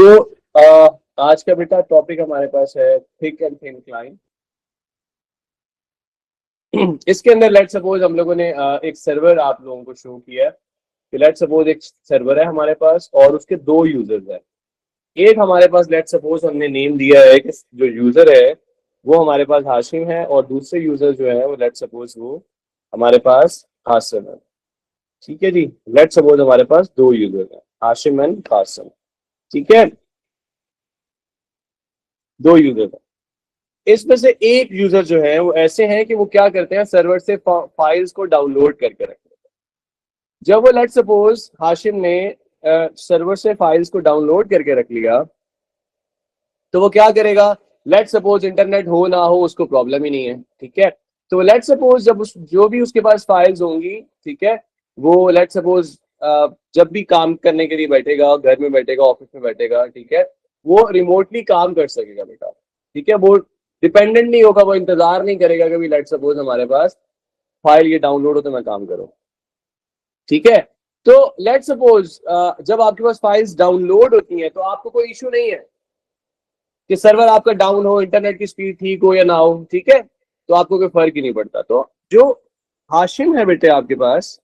आज का बेटा टॉपिक हमारे पास है थिक एंड थिन क्लाइंट। इसके अंदर लेट सपोज हम लोगों ने एक सर्वर आप लोगों को शो किया है कि लेट सपोज एक सर्वर है हमारे पास और उसके दो यूजर्स हैं। एक हमारे पास लेट सपोज हमने नेम दिया है कि जो यूजर है वो हमारे पास हाशिम है और दूसरे यूजर जो है वो लेट सपोज वो हमारे पास कासिम है। ठीक है जी, लेट सपोज हमारे पास दो यूजर है, हाशिम एंड कासिम। ठीक है, दो यूजर है। इसमें से एक यूजर जो है वो ऐसे हैं कि वो क्या करते हैं, सर्वर से फाइल्स को डाउनलोड करके रखते हैं। जब वो लेट सपोज हाशिम ने सर्वर से फाइल्स को डाउनलोड करके रख लिया तो वो क्या करेगा, लेट सपोज इंटरनेट हो ना हो उसको प्रॉब्लम ही नहीं है। ठीक है, तो लेट सपोज जब जो भी उसके पास फाइल्स होंगी, ठीक है, वो लेट सपोज जब भी काम करने के लिए बैठेगा, घर में बैठेगा, ऑफिस में बैठेगा, ठीक है, वो रिमोटली काम कर सकेगा बेटा। ठीक है, वो डिपेंडेंट नहीं होगा, वो इंतजार नहीं करेगा कभी लेट सपोज हमारे पास फाइल ये डाउनलोड हो तो मैं काम करूं। ठीक है, तो लेट सपोज जब आपके पास फाइल्स डाउनलोड होती हैं तो आपको कोई इशू नहीं है कि सर्वर आपका डाउन हो, इंटरनेट की स्पीड ठीक हो या ना हो। ठीक है, तो आपको कोई फर्क ही नहीं पड़ता। तो जो हाशिम है बेटे आपके पास,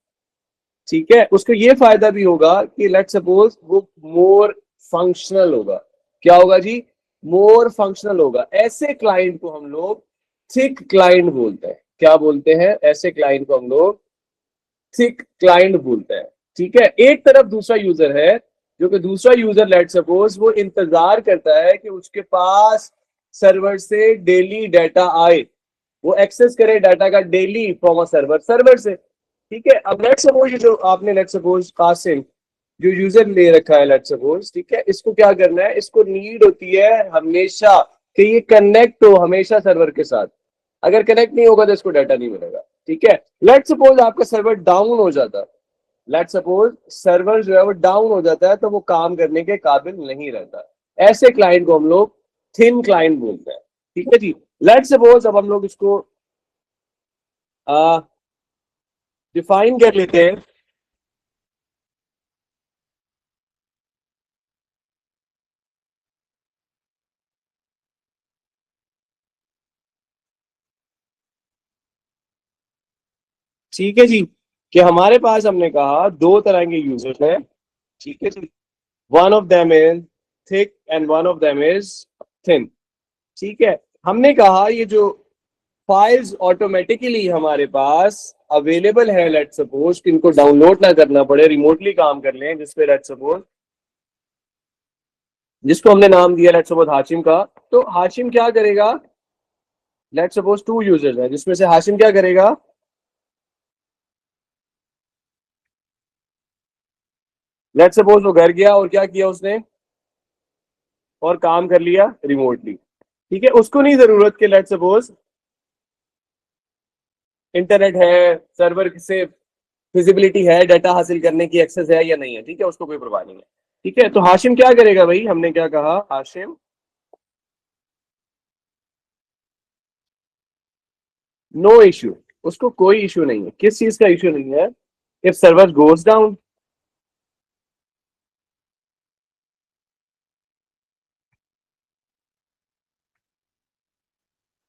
ठीक है, उसको ये फायदा भी होगा कि लेट सपोज वो मोर फंक्शनल होगा। क्या होगा जी, मोर फंक्शनल होगा। ऐसे क्लाइंट को हम लोग थिक क्लाइंट बोलते हैं। क्या बोलते हैं, ऐसे क्लाइंट को हम लोग थिक क्लाइंट बोलते हैं। ठीक है, एक तरफ दूसरा यूजर है, जो कि दूसरा यूजर लेट सपोज वो इंतजार करता है कि उसके पास सर्वर से डेली डाटा आए, वो एक्सेस करे डाटा का daily from a server server से। ठीक है, अब लेट सपोज ये जो आपने लेट सपोज कासिम जो यूजर ले रखा है लेट सपोज, ठीक है, इसको क्या करना है, इसको नीड होती है हमेशा कि ये कनेक्ट हो हमेशा सर्वर के साथ। अगर कनेक्ट नहीं होगा तो इसको डाटा नहीं मिलेगा। ठीक है, लेट सपोज आपका सर्वर डाउन हो जाता है, लेट सपोज सर्वर जो है वो डाउन हो जाता है तो वो काम करने के काबिल नहीं रहता। ऐसे क्लाइंट को हम लोग थिन क्लाइंट बोलते हैं। ठीक है जी, लेट सपोज अब हम लोग इसको डिफाइन कर लेते हैं। ठीक है जी, कि हमारे पास हमने कहा दो तरह के यूजर्स हैं। ठीक है जी, one of them is thick and one of them is thin. ठीक है, हमने कहा ये जो फाइल्स ऑटोमेटिकली हमारे पास अवेलेबल है, लेट सपोज कि इनको डाउनलोड ना करना पड़े, रिमोटली काम कर लें, जिसपे लेट सपोज जिसको हमने नाम दिया लेट सपोज हाशिम का। तो हाशिम क्या करेगा, लेट सपोज टू यूजर्स है जिसमें से हाशिम क्या करेगा, लेट सपोज वो घर गया और क्या किया उसने, और काम कर लिया रिमोटली। ठीक है, उसको नहीं जरूरत कि लेट सपोज इंटरनेट है, सर्वर से फिजिबिलिटी है, डाटा हासिल करने की एक्सेस है या नहीं है। ठीक है, उसको कोई परवाह नहीं है। ठीक है, तो हाशिम क्या करेगा भाई, हमने क्या कहा, हाशिम नो इश्यू, उसको कोई इश्यू नहीं है। किस चीज का इश्यू नहीं है, if server goes down,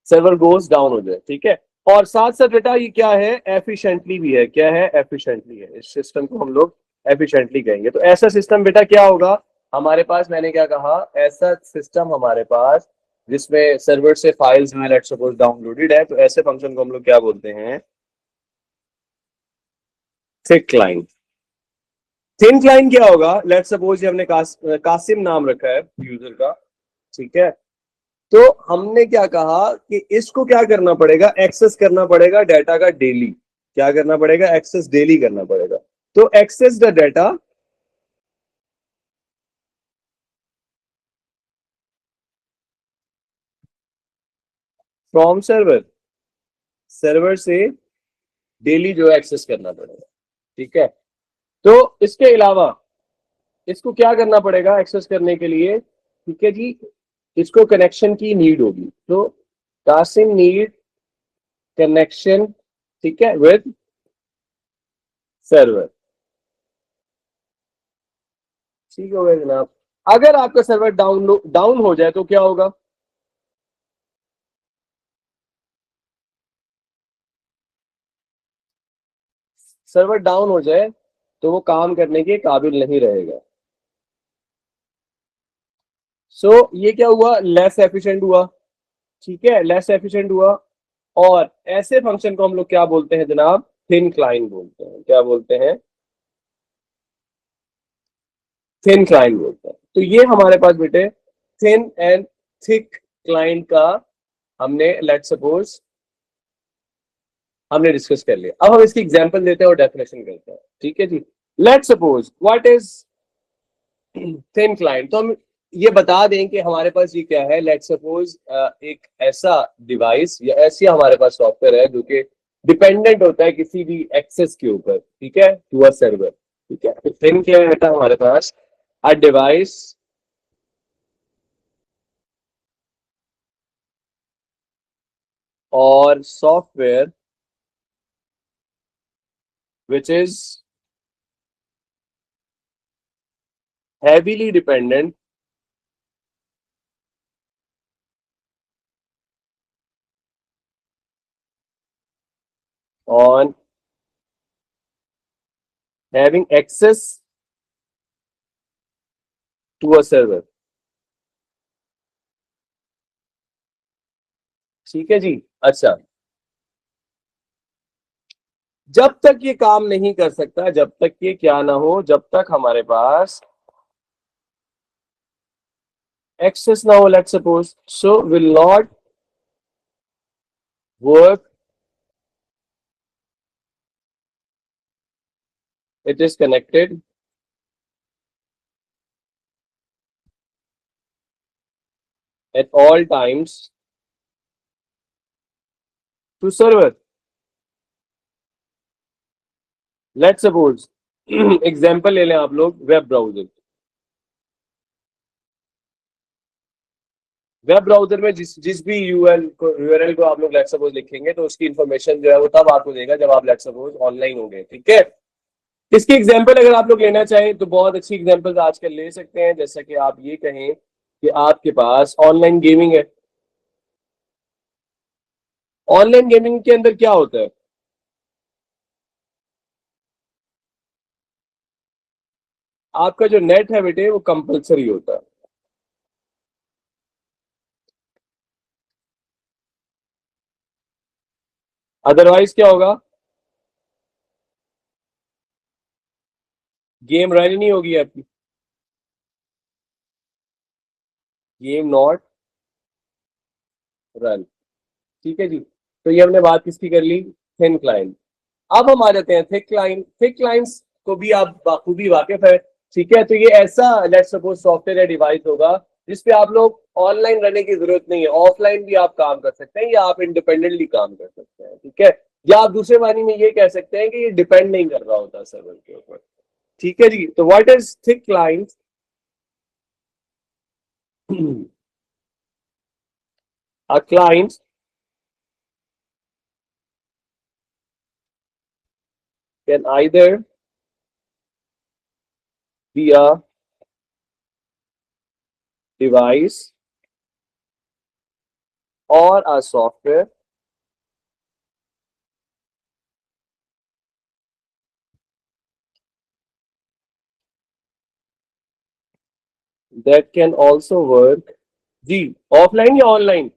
server goes down हो जाए। ठीक है, और साथ साथ बेटा ये क्या है, एफिशिएंटली भी है। क्या है, एफिशिएंटली है। इस सिस्टम को हम लोग एफिशिएंटली कहेंगे। तो ऐसा सिस्टम बेटा क्या होगा हमारे पास, मैंने क्या कहा, ऐसा सिस्टम हमारे पास जिसमें सर्वर से फाइल्स में लेट्स सपोज डाउनलोडेड है, तो ऐसे फंक्शन को हम लोग क्या बोलते हैं, थिक क्लाइंट। थिन क्लाइंट क्या होगा, लेट्स सपोज ये हमने कासिम नाम रखा है यूजर का। ठीक है, तो हमने क्या कहा कि इसको क्या करना पड़ेगा, एक्सेस करना पड़ेगा डाटा का डेली। क्या करना पड़ेगा, एक्सेस डेली करना पड़ेगा। तो access the data from server, server से डेली जो एक्सेस करना पड़ेगा। ठीक है, तो इसके अलावा इसको क्या करना पड़ेगा एक्सेस करने के लिए, ठीक है जी, इसको कनेक्शन की नीड होगी। तो कासिम नीड कनेक्शन, ठीक है, विद सर्वर। ठीक हो गया जनाब। अगर आपका सर्वर डाउन हो जाए तो क्या होगा? सर्वर डाउन हो जाए तो वो काम करने के काबिल नहीं रहेगा। सो ये क्या हुआ? लेस एफिशिएंट हुआ। ठीक है, लेस एफिशिएंट हुआ। और ऐसे फंक्शन को हम लोग क्या बोलते हैं जनाब? थिन क्लाइंट बोलते हैं। क्या बोलते हैं? थिन क्लाइंट बोलते हैं। तो ये हमारे पास बेटे थिन एंड थिक क्लाइंट का हमने लेट सपोज हमने डिस्कस कर लिया। अब हम इसकी एग्जांपल देते हैं और डेफिनेशन करते हैं। ठीक है जी। Let suppose what is thin client. तो हम ये बता दें कि हमारे पास ये क्या है। लेट सपोज एक ऐसा डिवाइस या ऐसी हमारे पास सॉफ्टवेयर है जो कि डिपेंडेंट होता है किसी भी एक्सेस के ऊपर। ठीक है, टू अ सर्वर। ठीक है, तो थिन क्या है हमारे पास? अ डिवाइस और software which is heavily dependent on having access to a server। ठीक है जी। अच्छा, जब तक ये काम नहीं कर सकता, जब तक ये क्या ना हो, जब तक हमारे पास एक्सेस ना हो, let suppose, so will not work, it is connected at all times to server. Let suppose example ले लें आप लोग, वेब ब्राउजर। वेब ब्राउजर में जिस जिस भी यूआरएल को आप लोग लेट सपोज लिखेंगे तो उसकी इंफॉर्मेशन जो है वो तब आपको देगा जब आप लेट सपोज ऑनलाइन होंगे। ठीक है, इसकी एग्जांपल अगर आप लोग लेना चाहें तो बहुत अच्छी एग्जांपल्स आजकल ले सकते हैं। जैसा कि आप ये कहें कि आपके पास ऑनलाइन गेमिंग है। ऑनलाइन गेमिंग के अंदर क्या होता है? आपका जो नेट है बेटे वो कंपलसरी होता है। अदरवाइज क्या होगा? गेम रन ही नहीं होगी आपकी। Game not run. ठीक है जी। तो ये हमने बात किसकी कर ली? Thin client. अब हम आ जाते हैं थिक क्लाइंट। थिक क्लाइंट्स को भी आप बाखूबी वाकिफ है। ठीक है, तो ये ऐसा लेट सपोज सॉफ्टवेयर या डिवाइस होगा जिसपे आप लोग ऑनलाइन रहने की जरूरत नहीं है, ऑफलाइन भी आप काम कर सकते हैं या आप इंडिपेंडेंटली काम कर सकते हैं। ठीक है, या आप दूसरे मानी में ये कह सकते हैं कि ये डिपेंड नहीं कर रहा होता सर्वर के ऊपर। ठीक है जी। तो what is thick client? a client can either be a device or a software that can also work जी ऑफलाइन या ऑनलाइन?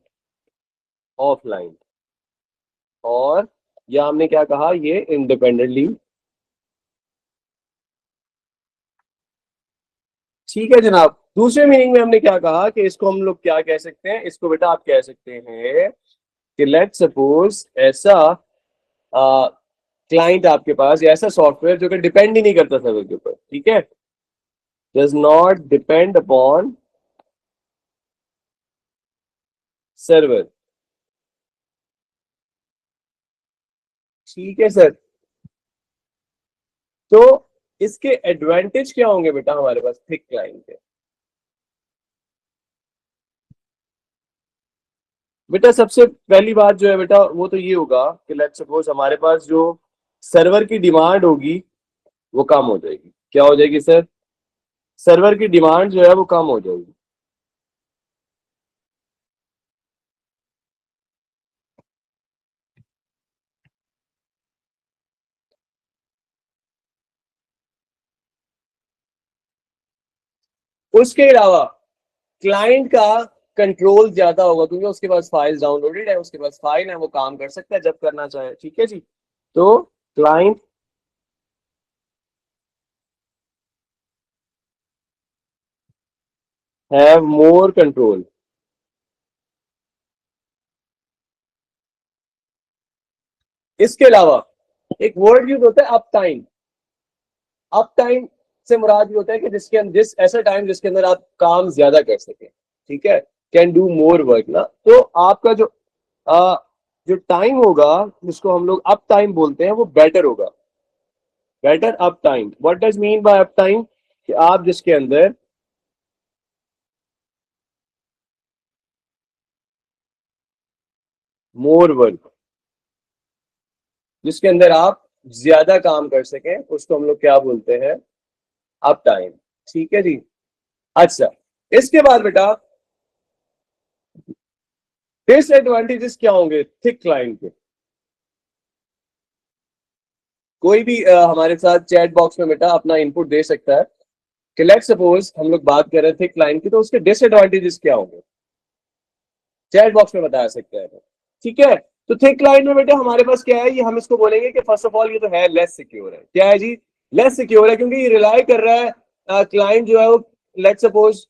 ऑफलाइन। और या हमने क्या कहा? ये इंडिपेंडेंटली। ठीक है जनाब। दूसरे मीनिंग में हमने क्या कहा कि इसको हम लोग क्या कह सकते हैं? इसको बेटा आप कह सकते हैं कि लेट सपोज ऐसा क्लाइंट आपके पास या ऐसा सॉफ्टवेयर जो कि डिपेंड ही नहीं करता सर्वर के ऊपर। ठीक है, does not depend upon server. ठीक है सर। तो इसके एडवांटेज क्या होंगे बेटा हमारे पास थिक क्लाइंट के? बेटा सबसे पहली बात जो है बेटा वो तो ये होगा कि लेट्स सपोज हमारे पास जो सर्वर की डिमांड होगी वो कम हो जाएगी। क्या हो जाएगी सर? सर्वर की डिमांड जो है वो कम हो जाएगी। उसके अलावा क्लाइंट का कंट्रोल ज्यादा होगा, क्योंकि उसके पास फाइल डाउनलोडेड है, उसके पास फाइल है, वो काम कर सकता है जब करना चाहे। ठीक है जी। तो क्लाइंट हैव मोर कंट्रोल। इसके अलावा एक वर्ड यूज होता है अप टाइम। अप टाइम से मुराद ये होता है कि जिसके अंदर जिस ऐसा टाइम जिसके अंदर आप काम ज्यादा कर सकें। ठीक है, कैन डू मोर वर्क ना। तो आपका आ, जो टाइम होगा जिसको हम लोग अप टाइम बोलते हैं वो बेटर होगा। Better up time, what does mean by up time? कि आप जिसके अंदर मोर वर्क, जिसके अंदर आप ज्यादा काम कर सकें, उसको हम लोग क्या बोलते हैं? Up time. ठीक है जी। अच्छा, इसके बाद बेटा डिसएडवांटेजेस क्या होंगे थिक क्लाइंट के? कोई भी हमारे साथ चैट बॉक्स में बेटा अपना इनपुट दे सकता है कि लेट्स सपोज हम लोग बात कर रहे थे क्लाइंट की, तो उसके डिसएडवांटेजेस क्या होंगे, चैट बॉक्स में बता सकते हैं। ठीक है, तो थिक क्लाइंट में बेटा हमारे पास क्या है, ये हम इसको बोलेंगे कि फर्स्ट ऑफ ऑल ये तो है लेस सिक्योर है। क्या है जी? लेस सिक्योर है, क्योंकि ये रिलाई कर रहा है क्लाइंट जो है वो लेट्स सपोज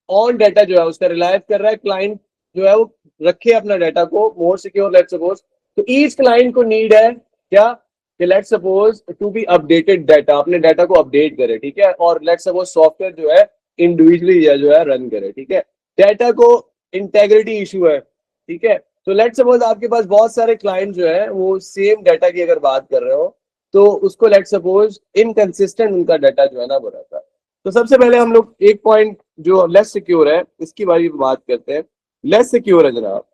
ऑन डाटा जो है उसका रिलाय कर रहा है, क्लाइंट जो है वो रखे अपना डाटा को मोर सिक्योर लेट्स सपोज। तो ईच क्लाइंट को नीड है क्या? कि let's suppose to be updated data, अपने डाटा को अपडेट करे। ठीक है, और लेट्स सपोज सॉफ्टवेयर जो है इंडिविजुअली जो है रन करे। ठीक है, डाटा को इंटेग्रिटी इशू है। ठीक है, तो लेट्स सपोज आपके पास बहुत सारे क्लाइंट जो है वो सेम डाटा की अगर बात कर रहे हो, तो उसको लेट्स सपोज इनकंसिस्टेंट उनका डाटा जो है ना वो रहता है। तो सबसे पहले हम लोग एक पॉइंट जो लेस सिक्योर है इसकी बारे में बात करते हैं। लेस सिक्योर है जनाब,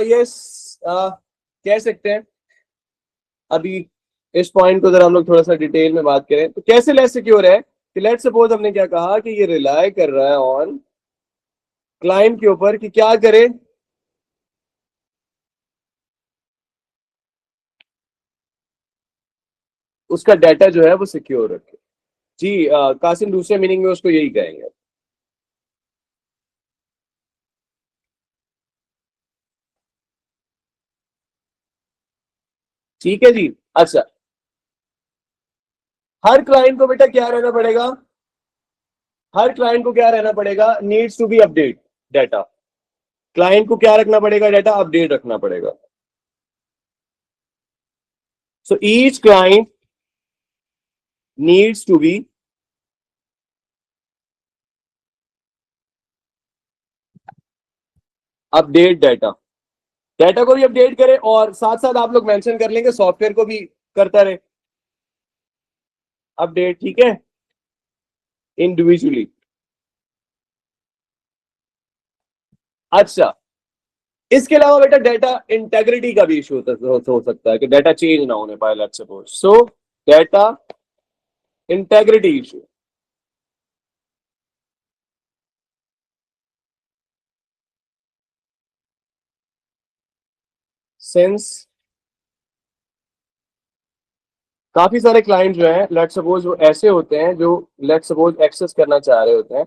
यस, कह सकते हैं। अभी इस पॉइंट को अगर हम लोग थोड़ा सा डिटेल में बात करें तो कैसे लेस सिक्योर है, कि लेट्स सपोज हमने क्या कहा कि ये रिलाय कर रहा है ऑन क्लाइंट के ऊपर कि क्या करे, उसका डाटा जो है वो सिक्योर रखे। जी कासिम दूसरे मीनिंग में उसको यही कहेंगे। ठीक है जी। अच्छा, हर क्लाइंट को बेटा क्या रहना पड़ेगा? हर क्लाइंट को क्या रहना पड़ेगा? Needs to be update data. Client को क्या रखना पड़ेगा? डाटा अपडेट रखना पड़ेगा। So each client needs to be update data. Data को भी अपडेट करे और साथ साथ आप लोग मेंशन कर लेंगे सॉफ्टवेयर को भी करता रहे अपडेट। ठीक है, इंडिविजुअली। अच्छा, इसके अलावा बेटा डाटा इंटेग्रिटी का भी इशू हो सकता है कि डाटा चेंज ना होने पाए let's suppose. So data integrity issue, since काफी सारे क्लाइंट जो हैं लेट्स सपोज वो ऐसे होते हैं जो लेट्स सपोज एक्सेस करना चाह रहे होते हैं।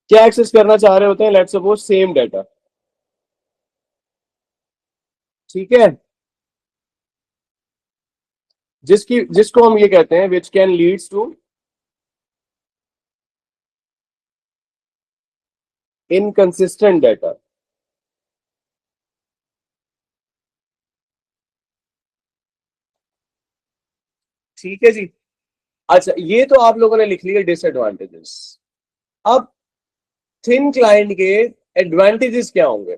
क्या एक्सेस करना चाह रहे होते हैं? Let's suppose same data. ठीक है, जिसको हम ये कहते हैं which can leads to inconsistent data. ठीक है जी। अच्छा, ये तो आप लोगों ने लिख लिया डिसएडवांटेजेस। अब थिन क्लाइंट के एडवांटेजेस क्या होंगे?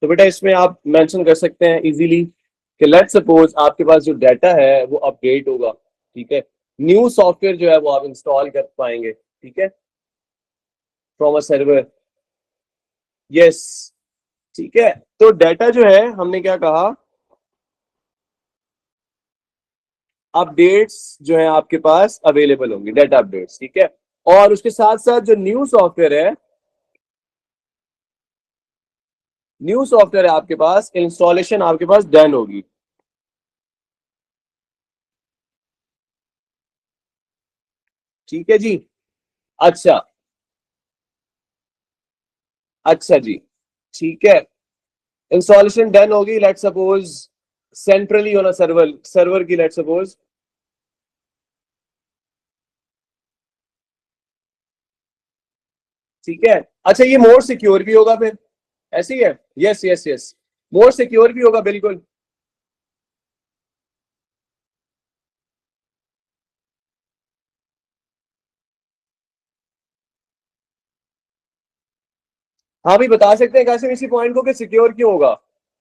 तो बेटा इसमें आप मेंशन कर सकते हैं इजीली कि लेट्स सपोज आपके पास जो डाटा है वो अपडेट होगा। ठीक है, न्यू सॉफ्टवेयर जो है वो आप इंस्टॉल कर पाएंगे। ठीक है, फ्रॉम अ सर्वर। यस, ठीक है, तो डाटा जो है हमने क्या कहा, अपडेट्स जो है आपके पास अवेलेबल होंगी, डाटा अपडेट्स, ठीक है। और उसके साथ साथ जो न्यू सॉफ्टवेयर है आपके पास, इंस्टॉलेशन आपके पास डन होगी। ठीक है जी। अच्छा, अच्छा जी, ठीक है। इंस्टॉलेशन डन होगी, लेट सपोज सेंट्रली होना, सर्वर सर्वर की, लेट सपोज। ठीक है। अच्छा, ये मोर सिक्योर भी होगा फिर, ऐसे ही है? Yes yes yes, more secure भी होगा बिल्कुल। हाँ भी बता सकते हैं कैसे इसी पॉइंट को कि सिक्योर क्यों होगा,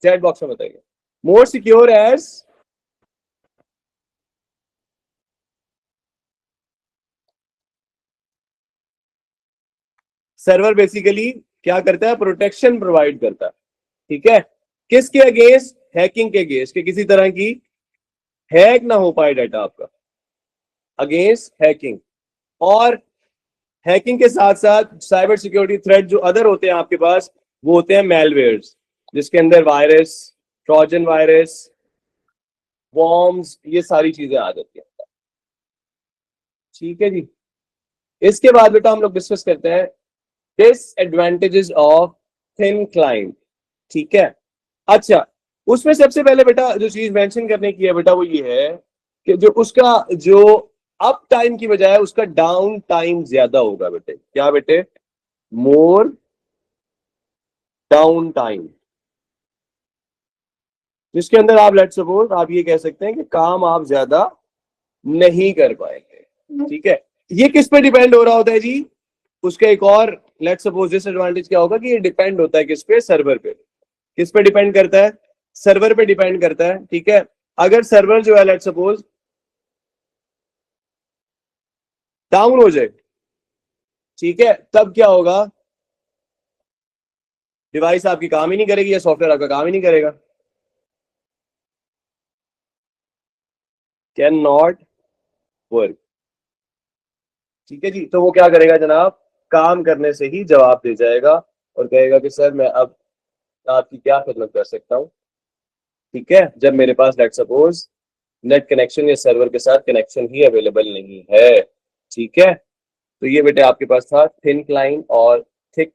चैट बॉक्स में बताइए। More secure as, server basically क्या करता है, प्रोटेक्शन प्रोवाइड करता है। ठीक है, किसके अगेंस्ट, हैकिंग के अगेंस्ट, कि किसी तरह की हैक ना हो पाए डाटा आपका, अगेंस्ट हैकिंग। और हैकिंग के साथ साथ साइबर सिक्योरिटी थ्रेट जो अदर होते हैं आपके पास, वो होते हैं मेलवेयर्स, जिसके अंदर वायरस, ट्रोजन वायरस, वॉर्म्स, ये सारी चीजें आ जाती हैं। ठीक है जी। इसके बाद बेटा हम लोग डिस्कस करते हैं डिसएडवांटेजेस ऑफ थिन क्लाइंट। ठीक है। अच्छा, उसमें सबसे पहले बेटा जो चीज मेंशन करने की है बेटा, वो ये है कि जो उसका जो अप टाइम की बजाय उसका डाउन टाइम ज्यादा होगा बेटे। क्या बेटे? मोर डाउन टाइम, जिसके अंदर आप लेट सपोज आप ये कह सकते हैं कि काम आप ज्यादा नहीं कर पाएंगे। ठीक है। ये किस पे डिपेंड हो रहा होता है जी? उसका एक और लेट सपोज डिसएडवांटेज क्या होगा कि ये डिपेंड होता है किस पे, सर्वर पे। किस पे डिपेंड करता है? सर्वर पे डिपेंड करता है। ठीक है। अगर सर्वर जो है लेट सपोज डाउन हो जाए, ठीक है, तब क्या होगा? डिवाइस आपकी काम ही नहीं करेगी या सॉफ्टवेयर आपका काम ही नहीं करेगा, कैन नॉट वर्क। ठीक है जी। तो वो क्या करेगा जनाब? काम करने से ही जवाब दे जाएगा और कहेगा कि सर मैं अब आपकी क्या खिदमत कर सकता हूँ। ठीक है, जब मेरे पास लेट सपोज नेट कनेक्शन या सर्वर के साथ कनेक्शन ही अवेलेबल नहीं है। ठीक है। तो ये बेटे आपके पास था थिन क्लाइंट और थिक